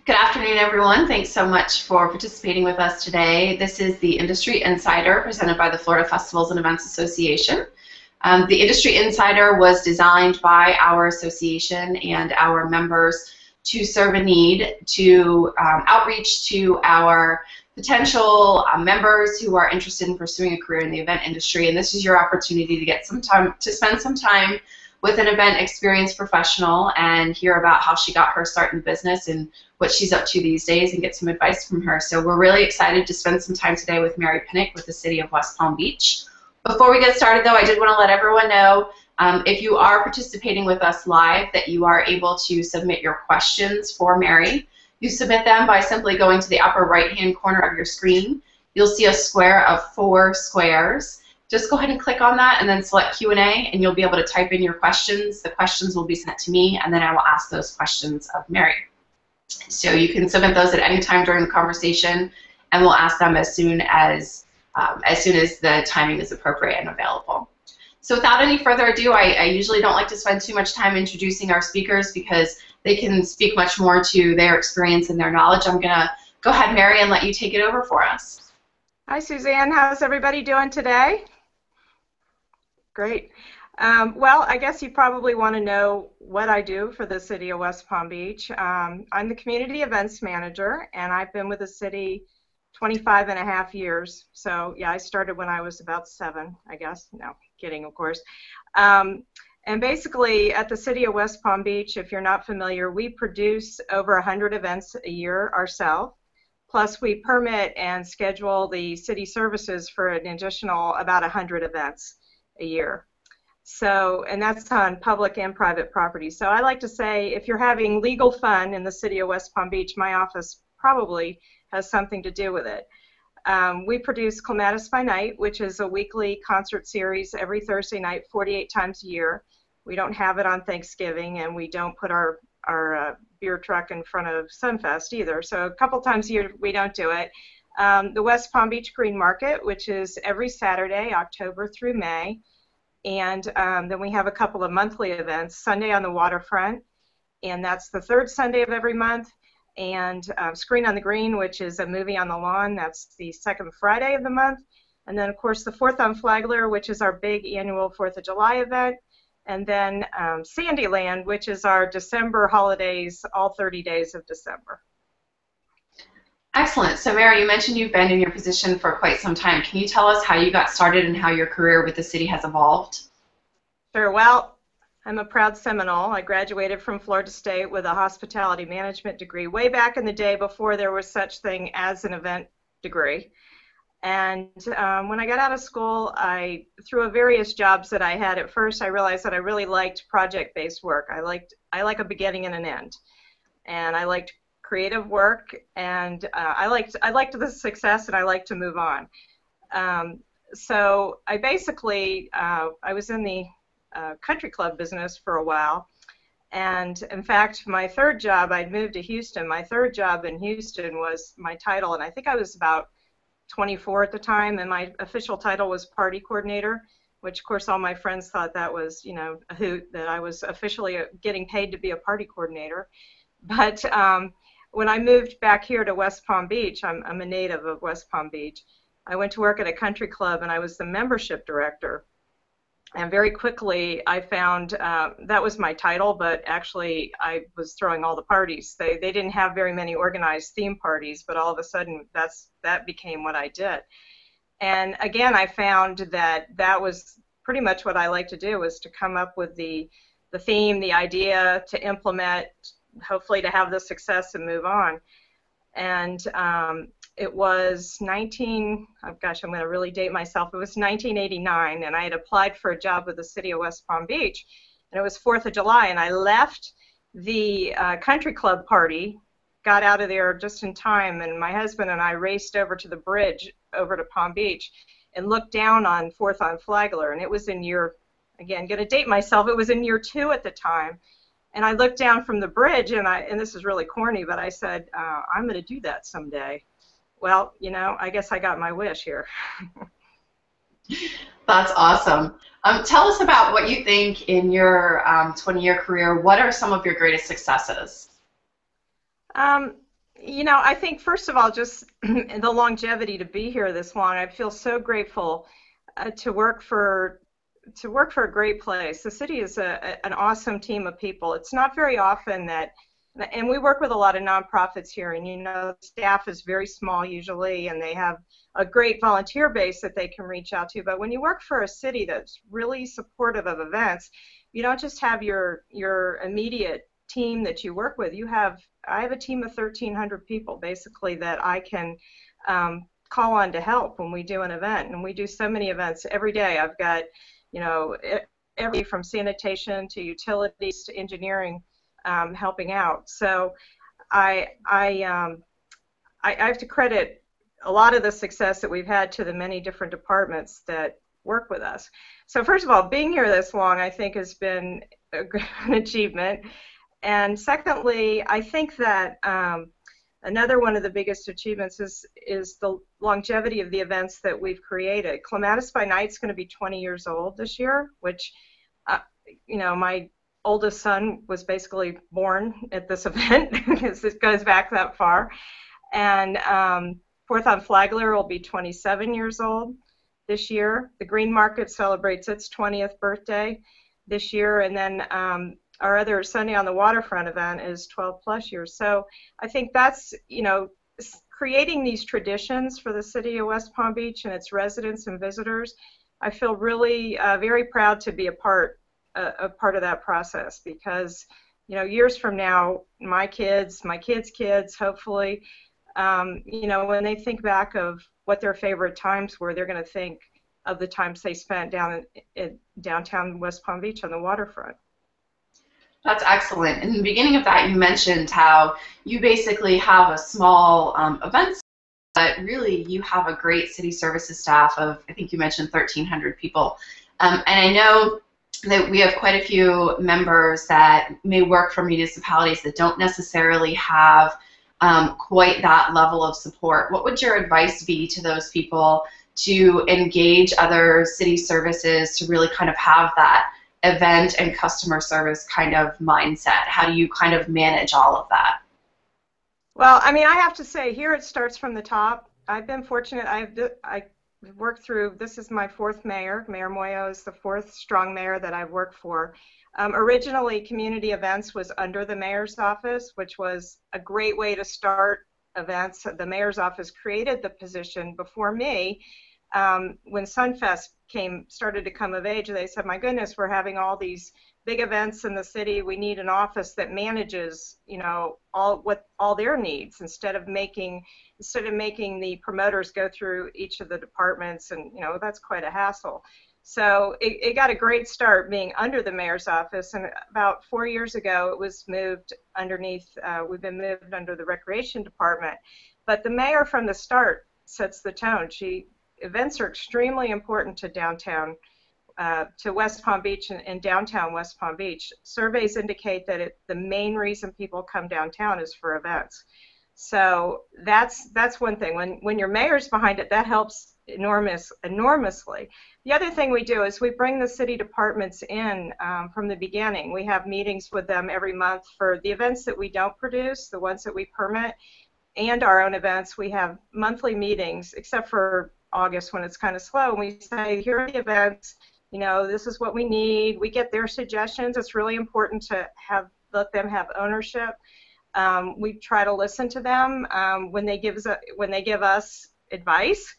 Good afternoon, everyone. Thanks so much for participating with us today. This is the Industry Insider presented by the Florida Festivals and Events Association. The Industry Insider was designed by our association and our members to serve a need to outreach to our potential members who are interested in pursuing a career in the event industry. And this is your opportunity to get some time to spend some time with an event experience professional and hear about how she got her start in business and what she's up to these days and get some advice from her. So we're really excited to spend some time today with Mary Pinak with the City of West Palm Beach. Before we get started, though, I did want to let everyone know if you are participating with us live that you are able to submit your questions for Mary. You submit them by simply going to the upper right-hand corner of your screen. You'll see a square of 4 squares. Just go ahead and click on that and then select Q&A, and you'll be able to type in your questions. The questions will be sent to me, and then I will ask those questions of Mary. So you can submit those at any time during the conversation, and we'll ask them as soon as the timing is appropriate and available. So without any further ado, I usually don't like to spend too much time introducing our speakers because they can speak much more to their experience and their knowledge. I'm going to go ahead, Mary, and let you take it over for us. Hi, Suzanne. How's everybody doing today? Great. Well, I guess you probably want to know what I do for the City of West Palm Beach. I'm the Community Events Manager, and I've been with the city 25.5 years. So, yeah, I started when I was about 7, I guess. No, kidding, of course. And basically, at the City of West Palm Beach, if you're not familiar, we produce over 100 events a year ourselves. Plus, we permit and schedule the city services for an additional about 100 events a year. So, and that's on public and private property. So I like to say if you're having legal fun in the City of West Palm Beach, my office probably has something to do with it. We produce Clematis by Night, which is a weekly concert series every Thursday night, 48 times a year. We don't have it on Thanksgiving, and we don't put our beer truck in front of Sunfest either. So a couple times a year we don't do it. The West Palm Beach Green Market, which is every Saturday, October through May. And then we have a couple of monthly events, Sunday on the Waterfront, and that's the 3rd Sunday of every month. And Screen on the Green, which is a movie on the lawn, that's the 2nd Friday of the month. And then, of course, the 4th on Flagler, which is our big annual 4th of July event. And then Sandyland, which is our December holidays, all 30 days of December. Excellent. So, Mary, you mentioned you've been in your position for quite some time. Can you tell us how you got started and how your career with the city has evolved? Sure. Well, I'm a proud Seminole. I graduated from Florida State with a hospitality management degree way back in the day before there was such thing as an event degree. And when I got out of school, through various jobs that I had at first, I realized that I really liked project-based work. I like a beginning and an end, and I liked creative work, and I liked the success, and I like to move on. So I basically I was in the country club business for a while, and in fact my 3rd job, I'd moved to Houston. My 3rd job in Houston was my title, and I think I was about 24 at the time, and my official title was party coordinator, which of course all my friends thought that was, you know, a hoot that I was officially getting paid to be a party coordinator. But when I moved back here to West Palm Beach, I'm a native of West Palm Beach, I went to work at a country club, and I was the membership director. And very quickly I found that was my title, but actually I was throwing all the parties. They didn't have very many organized theme parties, but all of a sudden that became what I did. And again, I found that was pretty much what I like to do, was to come up with the theme, the idea, to implement, hopefully to have the success and move on. And it was oh gosh, I'm going to really date myself. It was 1989, and I had applied for a job with the City of West Palm Beach, and it was 4th of July, and I left the country club party, got out of there just in time, and my husband and I raced over to the bridge over to Palm Beach and looked down on 4th on Flagler, and it was in again, going to date myself, it was in year 2 at the time. And I looked down from the bridge, and this is really corny, but I said, I'm going to do that someday. Well, you know, I guess I got my wish here. That's awesome. Tell us about what you think in your 20-year career. What are some of your greatest successes? You know, I think first of all, just the longevity to be here this long. I feel so grateful to work for a great place. The city is an awesome team of people. It's not very often that, and we work with a lot of nonprofits here, and you know, staff is very small usually, and they have a great volunteer base that they can reach out to. But when you work for a city that's really supportive of events, you don't just have your immediate team that you work with. I have a team of 1,300 people basically that I can call on to help when we do an event, and we do so many events every day. I've got, you know, every from sanitation to utilities to engineering helping out. So I have to credit a lot of the success that we've had to the many different departments that work with us. So first of all, being here this long, I think, has been an achievement. And secondly, I think that another one of the biggest achievements is the longevity of the events that we've created. Clematis by Night is going to be 20 years old this year, which, you know, my oldest son was basically born at this event because it goes back that far. And Fourth on Flagler will be 27 years old this year. The Green Market celebrates its 20th birthday this year, and then our other Sunday on the Waterfront event is 12 plus years. So I think that's, you know, creating these traditions for the city of West Palm Beach and its residents and visitors. I feel really very proud to be a part of that process, because, you know, years from now, my kids' kids, hopefully, you know, when they think back of what their favorite times were, they're going to think of the times they spent down in downtown West Palm Beach on the waterfront. That's excellent. In the beginning of that, you mentioned how you basically have a small events, but really you have a great city services staff of, I think you mentioned 1,300 people. And I know that we have quite a few members that may work for municipalities that don't necessarily have quite that level of support. What would your advice be to those people to engage other city services to really kind of have that event and customer service kind of mindset? How do you kind of manage all of that? Well, I mean, I have to say, here it starts from the top. I've been fortunate. I worked through, this is my fourth mayor. Mayor Moyo is the fourth strong mayor that I've worked for. Originally, community events was under the mayor's office, which was a great way to start events. The mayor's office created the position before me. When Sunfest started to come of age, they said, my goodness, we're having all these big events in the city. We need an office that manages, you know, all their needs, instead of making the promoters go through each of the departments, and, you know, that's quite a hassle. So it got a great start being under the mayor's office, and about 4 years ago it was moved underneath, we've been moved under the recreation department. But the mayor from the start sets the tone. Events are extremely important to downtown, to West Palm Beach and downtown West Palm Beach. Surveys indicate that the main reason people come downtown is for events. So that's one thing. When your mayor's behind it, that helps enormously. The other thing we do is we bring the city departments in from the beginning. We have meetings with them every month for the events that we don't produce, the ones that we permit, and our own events. We have monthly meetings, except for August when it's kind of slow, and we say, here are the events, you know, this is what we need. We get their suggestions. It's really important to let them have ownership. We try to listen to them when they give us advice.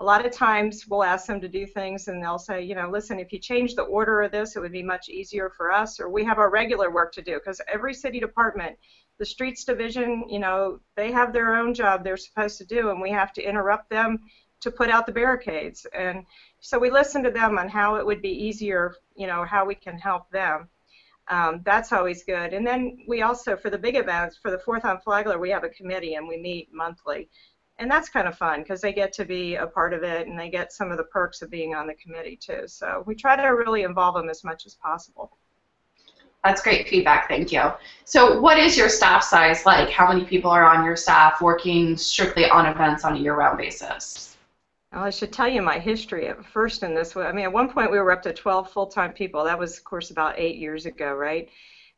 A lot of times we'll ask them to do things and they'll say, you know, listen, if you change the order of this, it would be much easier for us, or we have our regular work to do, because every city department, the streets division, you know, they have their own job they're supposed to do, and we have to interrupt them to put out the barricades. And so we listen to them on how it would be easier, you know, how we can help them. That's always good. And then we also, for the big events, for the Fourth on Flagler, we have a committee and we meet monthly. And that's kind of fun because they get to be a part of it and they get some of the perks of being on the committee too. So we try to really involve them as much as possible. That's great feedback, thank you. So what is your staff size like? How many people are on your staff working strictly on events on a year-round basis? Well, I should tell you my history at first in this. I mean, at one point we were up to 12 full-time people. That was, of course, about 8 years ago, right?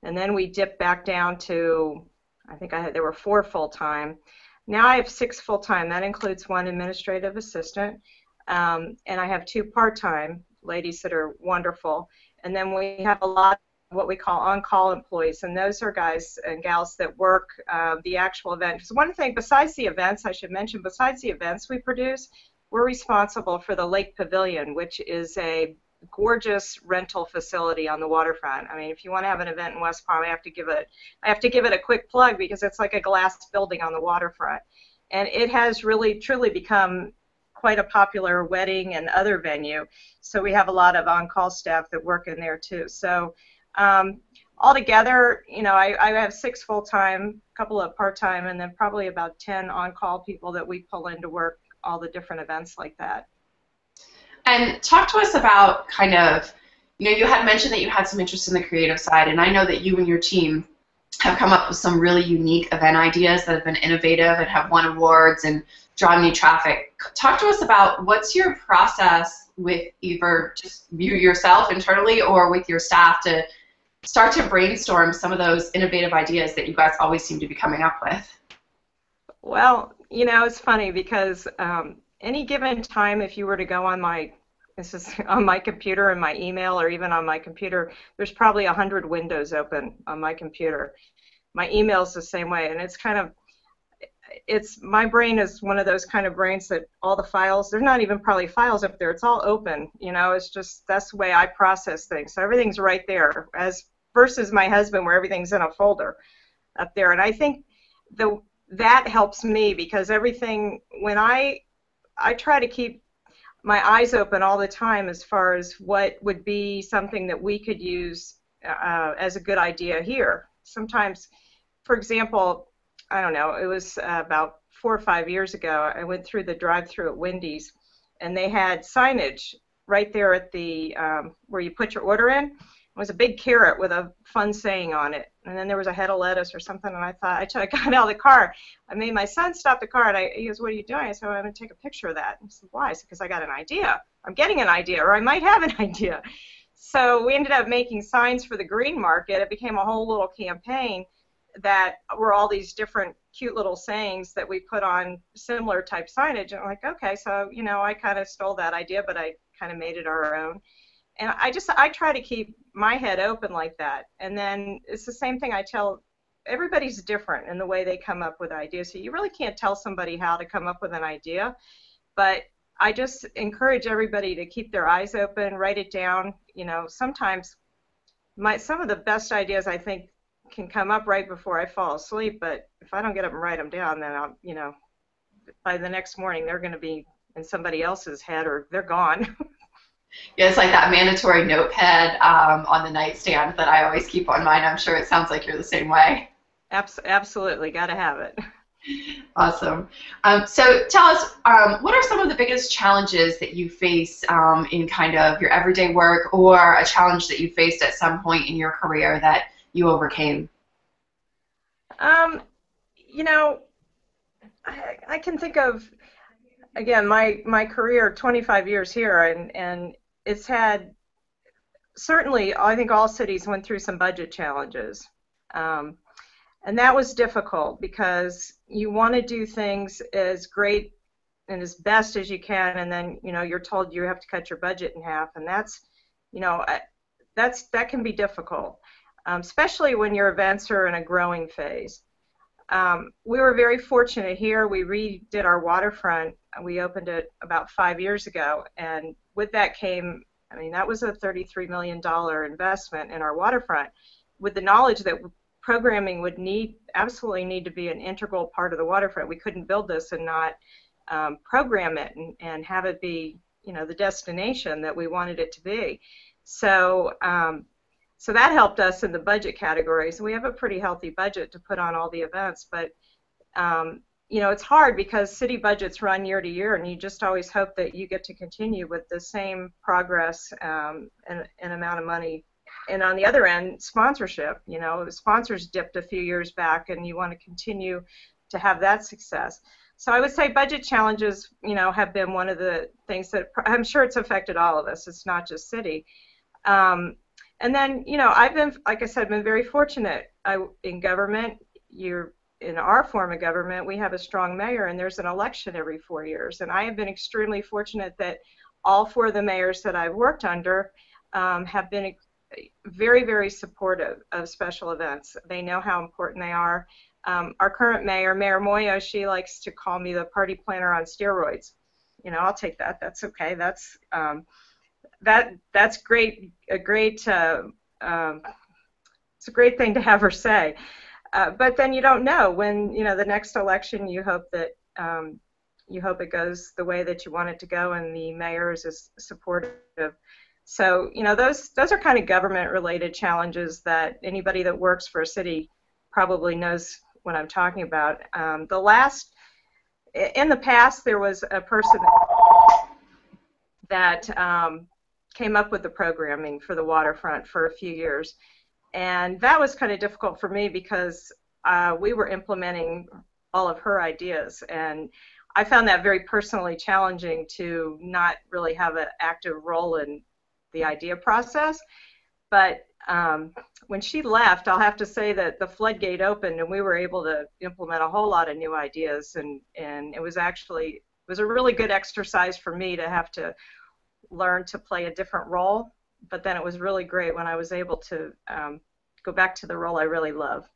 And then we dipped back down to, I think there were 4 full-time. Now I have 6 full-time. That includes 1 administrative assistant, and I have 2 part-time ladies that are wonderful. And then we have a lot of what we call on-call employees, and those are guys and gals that work the actual event. Because one thing, besides the events, I should mention, besides the events we produce, we're responsible for the Lake Pavilion, which is a gorgeous rental facility on the waterfront. I mean, if you want to have an event in West Palm, I have to give it a quick plug because it's like a glass building on the waterfront, and it has really truly become quite a popular wedding and other venue. So we have a lot of on-call staff that work in there too. So altogether, you know, I have 6 full-time, a couple of part-time, and then probably about 10 on-call people that we pull in to work all the different events like that. And talk to us about kind of, you know, you had mentioned that you had some interest in the creative side, and I know that you and your team have come up with some really unique event ideas that have been innovative and have won awards and drawn new traffic. Talk to us about what's your process with either just you yourself internally or with your staff to start to brainstorm some of those innovative ideas that you guys always seem to be coming up with. Well, you know, it's funny because any given time, if you were to go on on my computer and my email, or even on my computer, there's probably 100 windows open on my computer. My email's the same way, and it's kind of, my brain is one of those kind of brains that all the files, there's not even probably files up there, it's all open, you know, it's just, that's the way I process things. So everything's right there, versus my husband where everything's in a folder up there. And I think that helps me because everything, when I try to keep my eyes open all the time as far as what would be something that we could use as a good idea here. Sometimes, for example, I don't know, it was about 4 or 5 years ago, I went through the drive-thru at Wendy's, and they had signage right there at the where you put your order in. It was a big carrot with a fun saying on it, and then there was a head of lettuce or something, and I thought, I got out of the car. I made my son stop the car, and he goes, "What are you doing?" I said, "I'm going to take a picture of that." And he said, "Why?" I said, "Because I got an idea. I'm getting an idea, or I might have an idea." So we ended up making signs for the green market. It became a whole little campaign that were all these different cute little sayings that we put on similar type signage. And I'm like, okay, so, you know, I kind of stole that idea, but I kind of made it our own. And I try to keep my head open like that. And then it's the same thing I tell, everybody's different in the way they come up with ideas. So you really can't tell somebody how to come up with an idea, but I just encourage everybody to keep their eyes open, write it down. You know, sometimes some of the best ideas I think can come up right before I fall asleep, but if I don't get up and write them down, then I'll, you know, by the next morning they're going to be in somebody else's head or they're gone. Yeah, it's like that mandatory notepad on the nightstand that I always keep on mine. I'm sure it sounds like you're the same way. Absolutely, got to have it. Awesome. So tell us, what are some of the biggest challenges that you face in kind of your everyday work, or a challenge that you faced at some point in your career that you overcame? You know, I can think of, again, my career, 25 years here, and it's had, certainly, I think all cities went through some budget challenges. And that was difficult because you want to do things as great and as best as you can, and then, you know, you're told you have to cut your budget in half, and that's, you know, that can be difficult, especially when your events are in a growing phase. We were very fortunate here. We redid our waterfront. We opened it about 5 years ago, and with that came, I mean, that was a $33 million investment in our waterfront, with the knowledge that programming would absolutely need to be an integral part of the waterfront. We couldn't build this and not program it and have it be, you know, the destination that we wanted it to be. So, so that helped us in the budget category. So we have a pretty healthy budget to put on all the events, but you know, it's hard because city budgets run year to year, and you just always hope that you get to continue with the same progress and amount of money. And on the other end, sponsorship, you know, the sponsors dipped a few years back, and you want to continue to have that success. So I would say budget challenges, you know, have been one of the things that I'm sure it's affected all of us. It's not just city. And then, you know, I've been, like I said, been very fortunate in government. in our form of government, we have a strong mayor, and there's an election every 4 years. And I have been extremely fortunate that all four of the mayors that I've worked under have been very, very supportive of special events. They know how important they are. Our current mayor, Mayor Moyo, she likes to call me the party planner on steroids. You know, I'll take that. That's okay. That's great. It's a great thing to have her say. But then you don't know when, you know, the next election. You hope that it goes the way that you want it to go, and the mayor is as supportive. So, you know, those are kind of government-related challenges that anybody that works for a city probably knows what I'm talking about. In the past, there was a person that came up with the programming for the waterfront for a few years. And that was kind of difficult for me because we were implementing all of her ideas. And I found that very personally challenging to not really have an active role in the idea process. But when she left, I'll have to say that the floodgate opened and we were able to implement a whole lot of new ideas. And it was a really good exercise for me to have to learn to play a different role. But then it was really great when I was able to go back to the role I really love.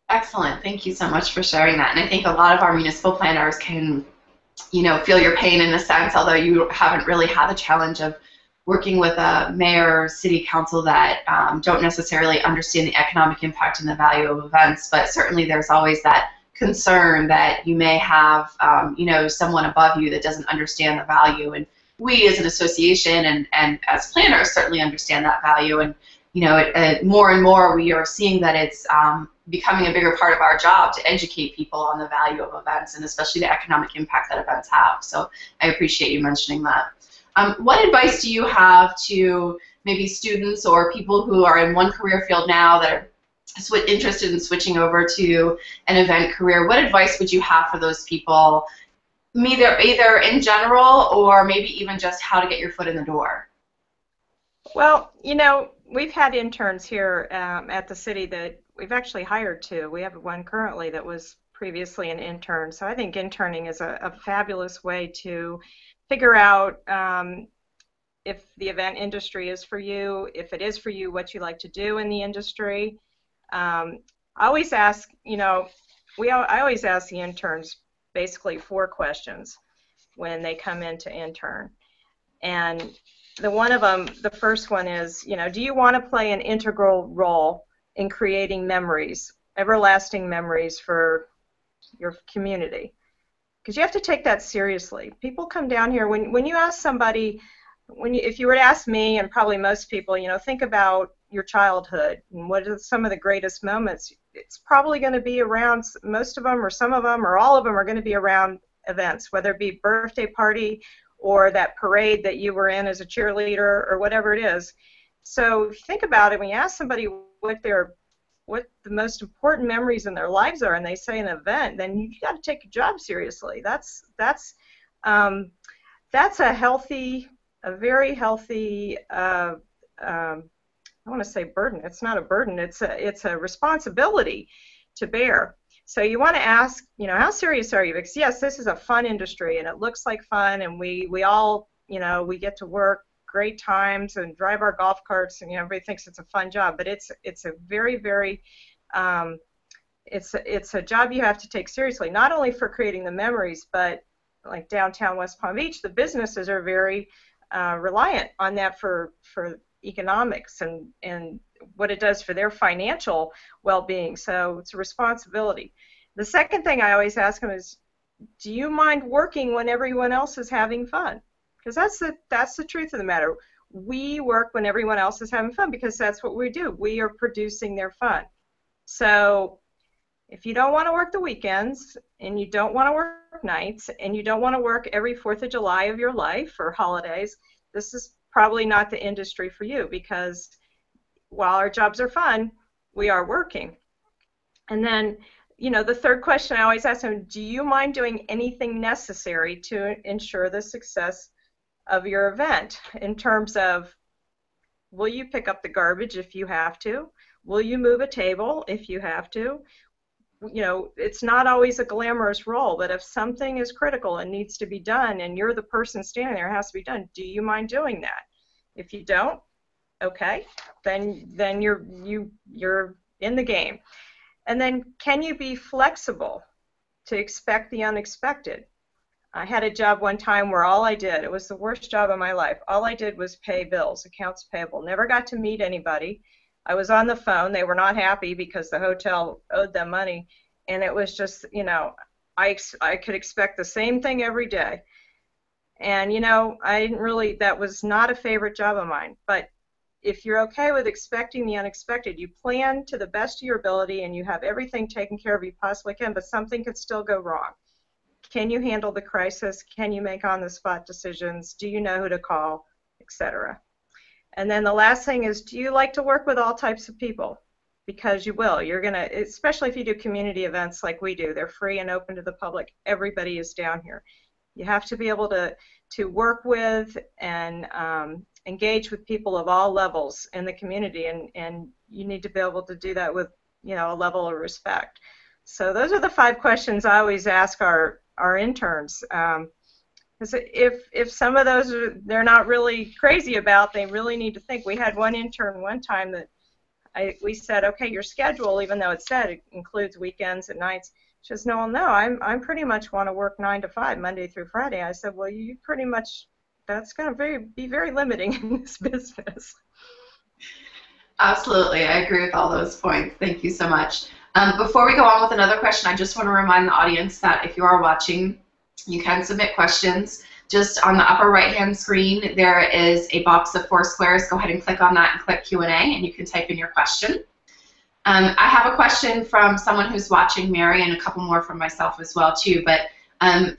Excellent. Thank you so much for sharing that. And I think a lot of our municipal planners can, you know, feel your pain in a sense, although you haven't really had the challenge of working with a mayor or city council that don't necessarily understand the economic impact and the value of events. But certainly there's always that concern that you may have, you know, someone above you that doesn't understand the value. And we as an association and as planners certainly understand that value. And, you know, more and more we are seeing that it's becoming a bigger part of our job to educate people on the value of events and especially the economic impact that events have. So I appreciate you mentioning that. What advice do you have to maybe students or people who are in one career field now that are interested in switching over to an event career? What advice would you have for those people, either in general or maybe even just how to get your foot in the door? Well, you know, we've had interns here at the city that we've actually hired two. We have one currently that was previously an intern. So I think interning is a fabulous way to figure out if the event industry is for you, if it is for you, what you like to do in the industry. I always ask, you know, I always ask the interns basically 4 questions when they come in to intern. And the first one is, you know, do you want to play an integral role in creating memories, everlasting memories for your community? Because you have to take that seriously. People come down here, when you ask somebody, if you were to ask me and probably most people, you know, think about your childhood and what are some of the greatest moments, it's probably going to be around, most of them or some of them or all of them are going to be around events, whether it be birthday party or that parade that you were in as a cheerleader or whatever it is. So think about it. When you ask somebody what the most important memories in their lives are, and they say an event, then you got to take your job seriously. That's a very healthy. I want to say burden. It's not a burden. It's a responsibility to bear. So you want to ask, you know, how serious are you? Because yes, this is a fun industry, and it looks like fun, and we all, you know, we get to work great times and drive our golf carts, and you know, everybody thinks it's a fun job, but it's a very, very it's a job you have to take seriously, not only for creating the memories, but like downtown West Palm Beach, the businesses are very reliant on that for economics and what it does for their financial well-being. So it's a responsibility. The second thing I always ask them is, do you mind working when everyone else is having fun? Because that's the truth of the matter. We work when everyone else is having fun because that's what we do. We are producing their fun. So if you don't want to work the weekends and you don't want to work nights and you don't want to work every 4th of July of your life or holidays, this is probably not the industry for you, because while our jobs are fun, we are working. And then, you know, the third question I always ask them, do you mind doing anything necessary to ensure the success of your event, in terms of, will you pick up the garbage if you have to? Will you move a table if you have to? you know, it's not always a glamorous role, but if something is critical and needs to be done and you're the person standing there, it has to be done, do you mind doing that? If you don't, okay, then you're in the game. And then, can you be flexible to expect the unexpected? I had a job one time where all I did, it was the worst job of my life, all I did was pay bills, accounts payable. Never got to meet anybody. I was on the phone. They were not happy because the hotel owed them money. And it was just, you know, I could expect the same thing every day. And, you know, I didn't really, that was not a favorite job of mine. But if you're okay with expecting the unexpected, you plan to the best of your ability and you have everything taken care of you possibly can, but something could still go wrong. Can you handle the crisis? Can you make on-the-spot decisions? Do you know who to call, etc.? And then the last thing is, do you like to work with all types of people? Because you will. You're going to, especially if you do community events like we do. They're free and open to the public. Everybody is down here. You have to be able to work with and engage with people of all levels in the community, and you need to be able to do that with, you know, a level of respect. So those are the 5 questions I always ask our interns. Because if some of those they're not really crazy about, they really need to think. We had one intern one time that we said, okay, your schedule, even though it said it includes weekends and nights, she says, no, I'm pretty much want to work 9 to 5, Monday through Friday. I said, well, you pretty much, that's going to be very limiting in this business. Absolutely, I agree with all those points. Thank you so much. Before we go on with another question, I just want to remind the audience that if you are watching, you can submit questions. Just on the upper right-hand screen, there is a box of 4 squares. Go ahead and click on that and click Q&A, and you can type in your question. I have a question from someone who's watching, Mary, and a couple more from myself as well, too. But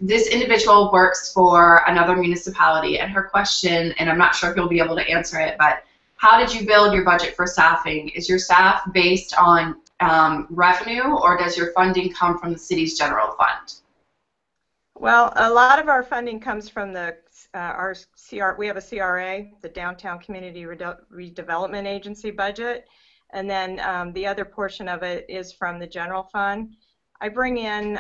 this individual works for another municipality, and her question, and I'm not sure if you'll be able to answer it, but how did you build your budget for staffing? Is your staff based on revenue, or does your funding come from the city's general fund? Well, a lot of our funding comes from the we have a CRA, the Downtown Community Redevelopment Agency budget, and then the other portion of it is from the general fund. I bring in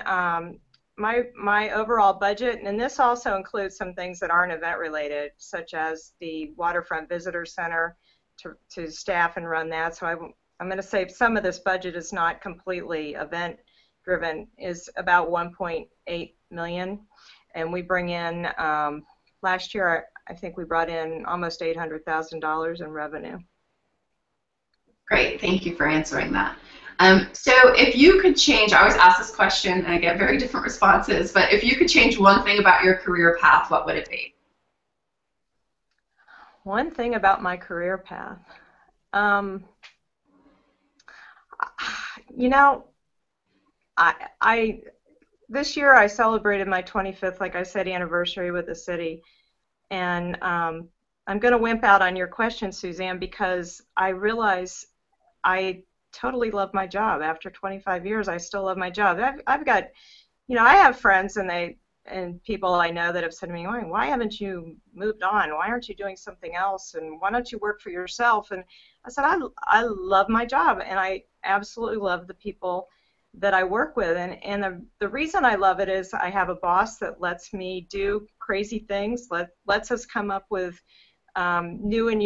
my overall budget, and this also includes some things that aren't event related, such as the Waterfront Visitor Center to staff and run that. So I'm going to say some of this budget is not completely event driven, is about 1.8 million, and we bring in last year I think we brought in almost $800,000 in revenue. Great, thank you for answering that. So if you could change, I always ask this question and I get very different responses, but if you could change one thing about your career path, what would it be? One thing about my career path, you know, this year I celebrated my 25th, like I said, anniversary with the city, and I'm going to wimp out on your question, Suzanne, because I realize I totally love my job. After 25 years, I still love my job. I've got, you know, I have friends and people I know that have said to me, why haven't you moved on? Why aren't you doing something else? And why don't you work for yourself? And I said, I love my job, and I absolutely love the people that I work with. And the reason I love it is I have a boss that lets me do crazy things, lets us come up with new and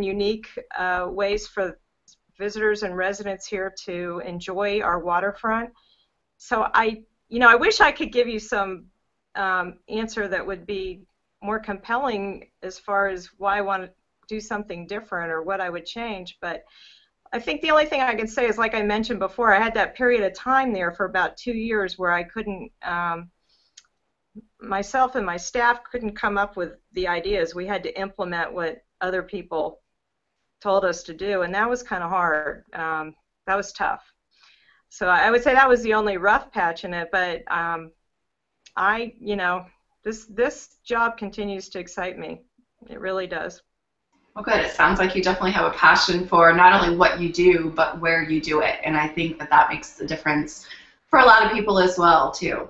unique ways for visitors and residents here to enjoy our waterfront. So I wish I could give you some answer that would be more compelling as far as why I want to do something different or what I would change, but I think the only thing I can say is, like I mentioned before, I had that period of time there for about 2 years where I couldn't, myself and my staff couldn't come up with the ideas. We had to implement what other people told us to do, and that was kind of hard. That was tough. So I would say that was the only rough patch in it, but this job continues to excite me. It really does. Well, good. It sounds like you definitely have a passion for not only what you do, but where you do it. And I think that makes the difference for a lot of people as well, too.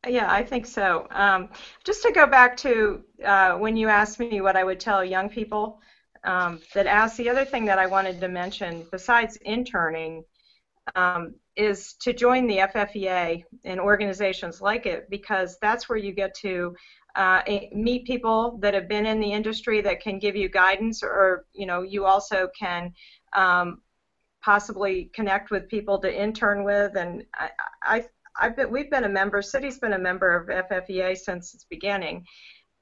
Yeah, I think so. Just to go back to when you asked me what I would tell young people that asked, the other thing that I wanted to mention, besides interning, is to join the FFEA and organizations like it, because that's where you get to meet people that have been in the industry that can give you guidance, or you also can possibly connect with people to intern with. And we've been a member, city's been a member of FFEA since its beginning,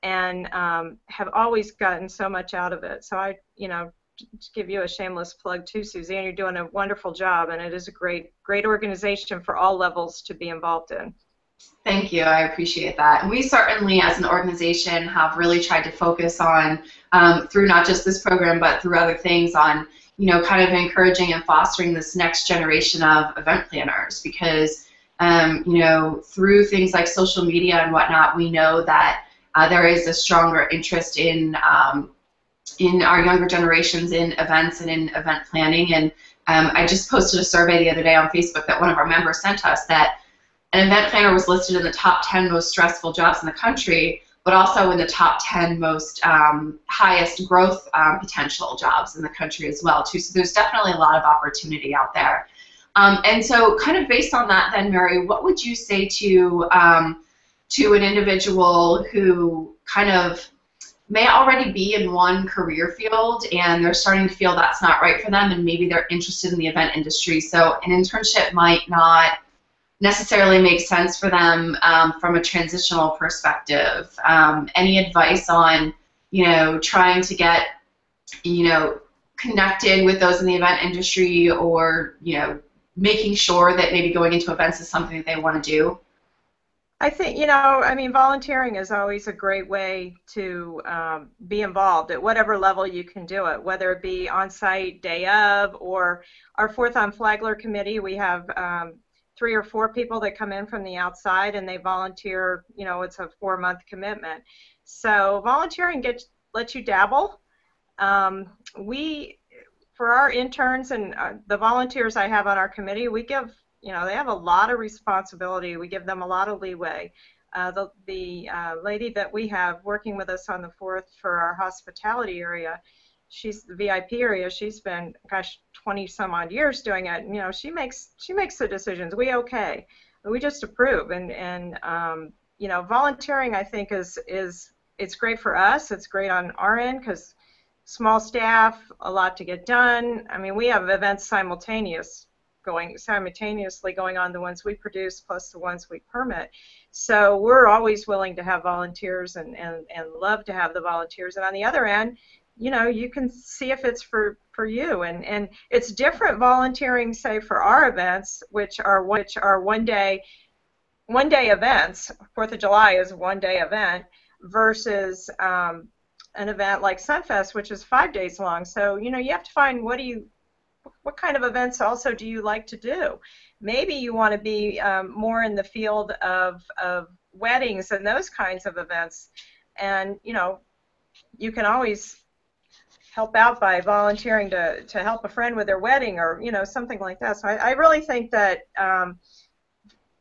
and have always gotten so much out of it. So to give you a shameless plug too, Suzanne, you're doing a wonderful job, and it is a great organization for all levels to be involved in. Thank you. I appreciate that. And we certainly, as an organization, have really tried to focus on, through not just this program, but through other things, on kind of encouraging and fostering this next generation of event planners, because through things like social media and whatnot, we know that there is a stronger interest in our younger generations in events and in event planning. And I just posted a survey the other day on Facebook that one of our members sent us, that an event planner was listed in the top 10 most stressful jobs in the country, but also in the top 10 most highest growth potential jobs in the country as well, too. So there's definitely a lot of opportunity out there. And so kind of based on that then, Mary, what would you say to an individual who kind of may already be in one career field and they're starting to feel that's not right for them, and maybe they're interested in the event industry, so an internship might not necessarily make sense for them from a transitional perspective? Any advice on trying to get connected with those in the event industry, or making sure that maybe going into events is something that they want to do? I think, volunteering is always a great way to be involved at whatever level you can do it, whether it be on-site, day of, or our Fourth on Flagler committee. We have 3 or 4 people that come in from the outside, and they volunteer. It's a 4-month commitment. So volunteering lets you dabble. For our interns and the volunteers I have on our committee, we give, they have a lot of responsibility. We give them a lot of leeway. The lady that we have working with us on the 4th for our hospitality area, she's the VIP area. She's been, 20 some odd years doing it. She makes the decisions. We just approve. And volunteering, I think, is it's great for us. It's great on our end because small staff, a lot to get done. We have events simultaneously going on, the ones we produce plus the ones we permit. So we're always willing to have volunteers and love to have the volunteers. And on the other end, you can see if it's for you. And it's different volunteering, say, for our events, which are one day events. 4th of July is a one-day event versus an event like Sunfest, which is 5 days long. So you have to find what kind of events also do you like to do. Maybe you want to be more in the field of weddings and those kinds of events, and you can always help out by volunteering to help a friend with their wedding, or something like that. So I really think that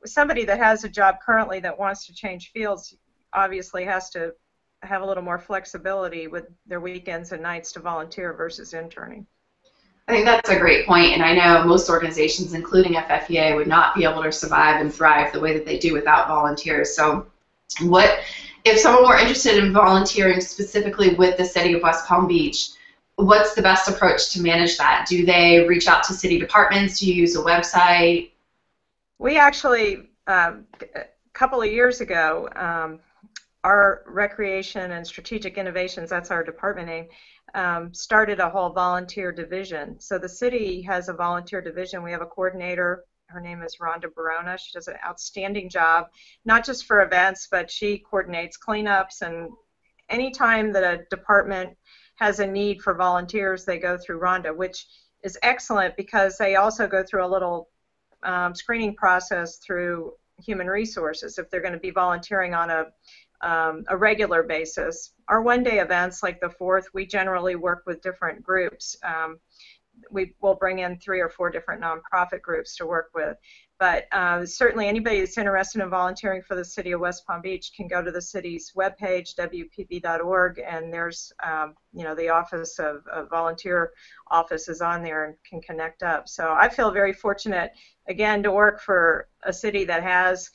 somebody that has a job currently that wants to change fields obviously has to have a little more flexibility with their weekends and nights to volunteer versus interning. I think that's a great point, and I know most organizations, including FFEA, would not be able to survive and thrive the way that they do without volunteers. So if someone were interested in volunteering specifically with the city of West Palm Beach, what's the best approach to manage that? Do they reach out to city departments? Do you use a website? We actually, a couple of years ago, our Recreation and Strategic Innovations, that's our department name, started a whole volunteer division. So the city has a volunteer division. We have a coordinator. Her name is Rhonda Barona. She does an outstanding job, not just for events, but she coordinates cleanups, and anytime that a department has a need for volunteers, they go through Rhonda, which is excellent because they also go through a little screening process through Human Resources if they're going to be volunteering on a regular basis. Our one-day events like the 4th, we generally work with different groups. we will bring in 3 or 4 different nonprofit groups to work with. But certainly anybody that's interested in volunteering for the City of West Palm Beach can go to the city's webpage, wpb.org, and there's the Office of Volunteer Office is on there and can connect up. So I feel very fortunate, again, to work for a city that has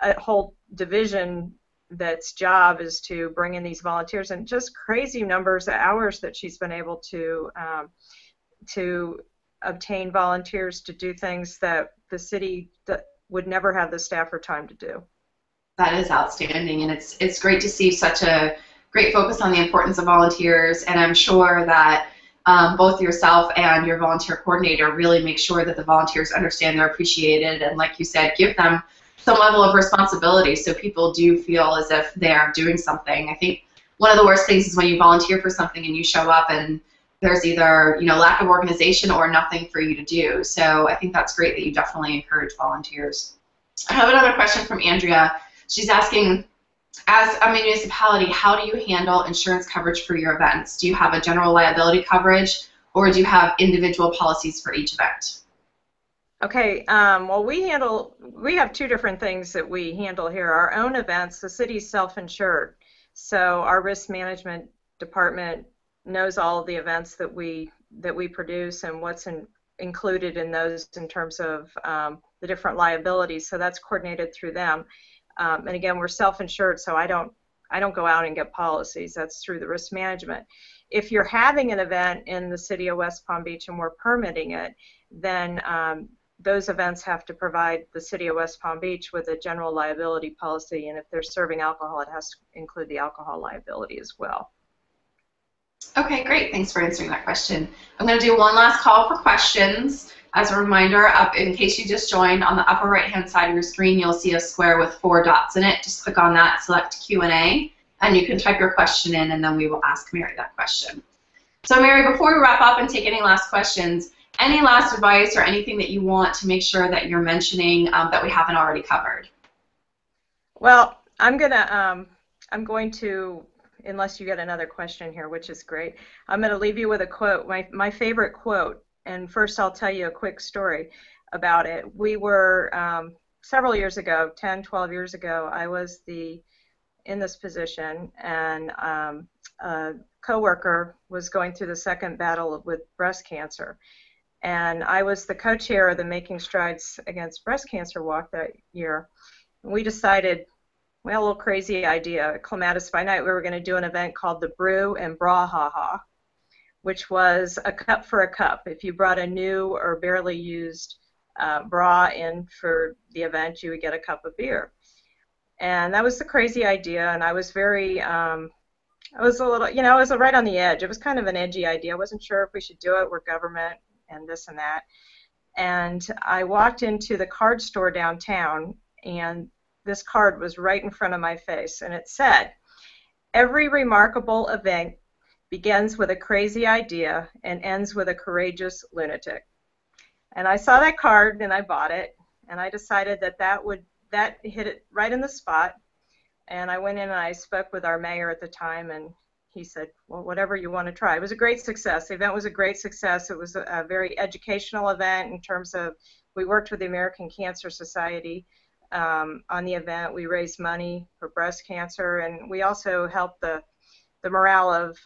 a whole division that's job is to bring in these volunteers, and just crazy numbers of hours that she's been able to obtain volunteers to do things that the city that would never have the staff or time to do. That is outstanding, and it's great to see such a great focus on the importance of volunteers, and I'm sure that both yourself and your volunteer coordinator really make sure that the volunteers understand they're appreciated, and like you said, give them some level of responsibility so people do feel as if they're doing something. I think one of the worst things is when you volunteer for something and you show up and there's either lack of organization or nothing for you to do. So I think that's great that you definitely encourage volunteers. I have another question from Andrea. She's asking, as a municipality, how do you handle insurance coverage for your events? Do you have a general liability coverage, or do you have individual policies for each event? Okay, well, we have 2 different things that we handle here. Our own events, the city's self-insured, so our risk management department knows all of the events that we produce and what's included in those in terms of the different liabilities. So that's coordinated through them. And again, we're self-insured, so I don't go out and get policies. That's through the risk management. If you're having an event in the City of West Palm Beach and we're permitting it, then those events have to provide the City of West Palm Beach with a general liability policy, and if they're serving alcohol, it has to include the alcohol liability as well. Okay, great. Thanks for answering that question. I'm going to do one last call for questions. As a reminder, in case you just joined, on the upper right-hand side of your screen, you'll see a square with 4 dots in it. Just click on that, select Q&A, and you can type your question in, and then we will ask Mary that question. So, Mary, before we wrap up and take any last questions, any last advice or anything that you want to make sure that you're mentioning that we haven't already covered? Well, I'm going to, unless you get another question here, which is great, I'm going to leave you with a quote, my favorite quote. And first I'll tell you a quick story about it. We were, several years ago, 10, 12 years ago, I was in this position, and a coworker was going through the second battle with breast cancer. And I was the co-chair of the Making Strides Against Breast Cancer walk that year. And we decided, well, a little crazy idea, Clematis by Night, we were going to do an event called the Brew and Bra Ha Ha, which was a cup for a cup. If you brought a new or barely used bra in for the event, you would get a cup of beer. And that was the crazy idea, and I was very, I was a little, I was right on the edge. It was kind of an edgy idea. I wasn't sure if we should do it. We're government and this and that. And I walked into the card store downtown, and this card was right in front of my face, and it said, "Every remarkable event begins with a crazy idea and ends with a courageous lunatic." And I saw that card and I bought it, and I decided that hit it right in the spot. And I went in and I spoke with our mayor at the time, and he said, well, whatever you want to try. It was a great success. The event was a great success. It was a very educational event in terms of, we worked with the American Cancer Society on the event. We raised money for breast cancer, and we also helped the morale of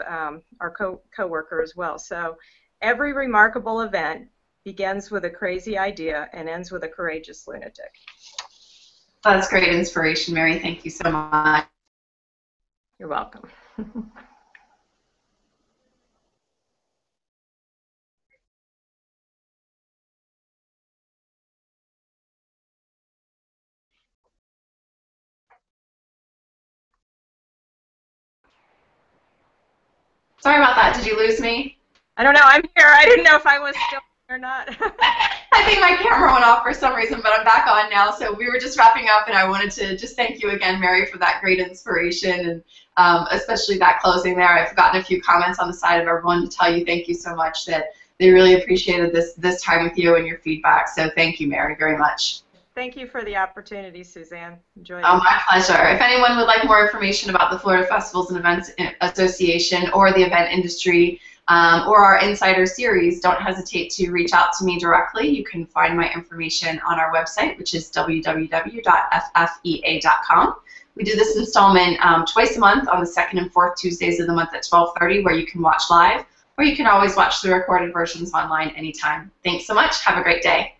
our co-worker as well. So every remarkable event begins with a crazy idea and ends with a courageous lunatic. That's great inspiration, Mary. Thank you so much. You're welcome. Sorry about that. Did you lose me? I don't know. I'm here. I didn't know if I was still here or not. I think my camera went off for some reason, but I'm back on now. So we were just wrapping up, and I wanted to just thank you again, Mary, for that great inspiration, and especially that closing there. I've gotten a few comments on the side of everyone to tell you thank you so much, that they really appreciated this time with you and your feedback. So thank you, Mary, very much. Thank you for the opportunity, Suzanne. Enjoy it. Oh, my pleasure. If anyone would like more information about the Florida Festivals and Events Association or the event industry, or our Insider series, don't hesitate to reach out to me directly. You can find my information on our website, which is www.ffea.com. We do this installment twice a month on the second and fourth Tuesdays of the month at 12:30, where you can watch live, or you can always watch the recorded versions online anytime. Thanks so much. Have a great day.